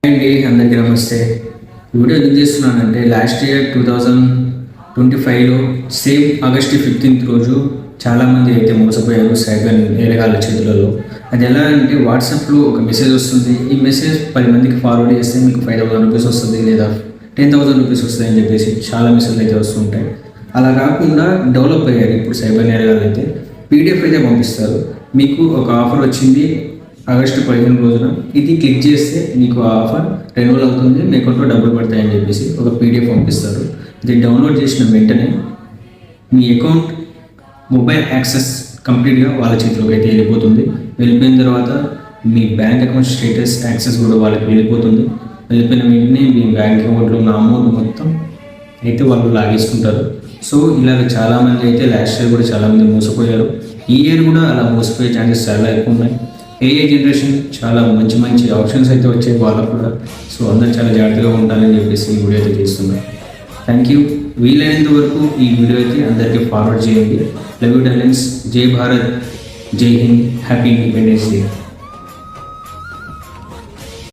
అండి అందరికీ నమస్తే. ఈ వీడియో ఎందుకు చేస్తున్నానంటే లాస్ట్ ఇయర్ 2025లో సేమ్ ఆగస్టు 15th రోజు చాలామంది అయితే మోసపోయారు సైబర్ నేరగాళ్ళ చేతులలో. అది ఎలా అంటే వాట్సాప్లో ఒక మెసేజ్ వస్తుంది, ఈ మెసేజ్ 10 మందికి ఫార్వర్డ్ చేస్తే మీకు 5,000 రూపీస్ వస్తుంది లేదా 10,000 రూపీస్ వస్తుంది అని చెప్పేసి చాలా మెసేజ్లు అయితే వస్తుంటాయి. అలా కాకుండా డెవలప్ అయ్యారు ఇప్పుడు సైబర్ నేరగాళ్ళు అయితే. పీడిఎఫ్ అయితే పంపిస్తారు, మీకు ఒక ఆఫర్ వచ్చింది ఆగస్టు 15 రోజున, ఇది క్లిక్ చేస్తే మీకు ఆ ఆఫర్ రెన్యువల్ అవుతుంది, మీ అకౌంట్లో డబ్బులు పడతాయని చెప్పేసి ఒక పీడిఎఫ్ పంపిస్తారు. ఇది డౌన్లోడ్ చేసిన వెంటనే మీ అకౌంట్ మొబైల్ యాక్సెస్ కంప్లీట్గా వాళ్ళ చేతిలోకి అయితే వెళ్ళిపోతుంది. వెళ్ళిపోయిన తర్వాత మీ బ్యాంక్ అకౌంట్ స్టేటస్ యాక్సెస్ కూడా వాళ్ళకి వెళ్ళిపోతుంది. వెళ్ళిపోయిన వెంటనే మీ బ్యాంక్ అకౌంట్లో ఉన్న అమౌంట్ మొత్తం అయితే వాళ్ళు లాగేసుకుంటారు. సో ఇలాగ చాలామంది అయితే లాస్ట్ ఇయర్ కూడా చాలామంది మోసపోయారు. ఈ ఇయర్ కూడా అలా మోసపోయే ఛాన్సెస్ చాలా ఎక్కువ ఉన్నాయి. ఏఐ జనరేషన్ చాలా మంచి మంచి ఆప్షన్స్ అయితే వచ్చాయి వాళ్ళకు కూడా. సో అందరూ చాలా జాగ్రత్తగా ఉండాలని చెప్పేసి ఈ వీడియో అయితే చేస్తున్నాను. Thank you. వీలైనంత వరకు ఈ వీడియో అయితే అందరికీ ఫార్వర్డ్ చేయండి. Love you talents. జై భారత్, జై హింద్, హ్యాపీ ఇండిపెండెన్స్ డే.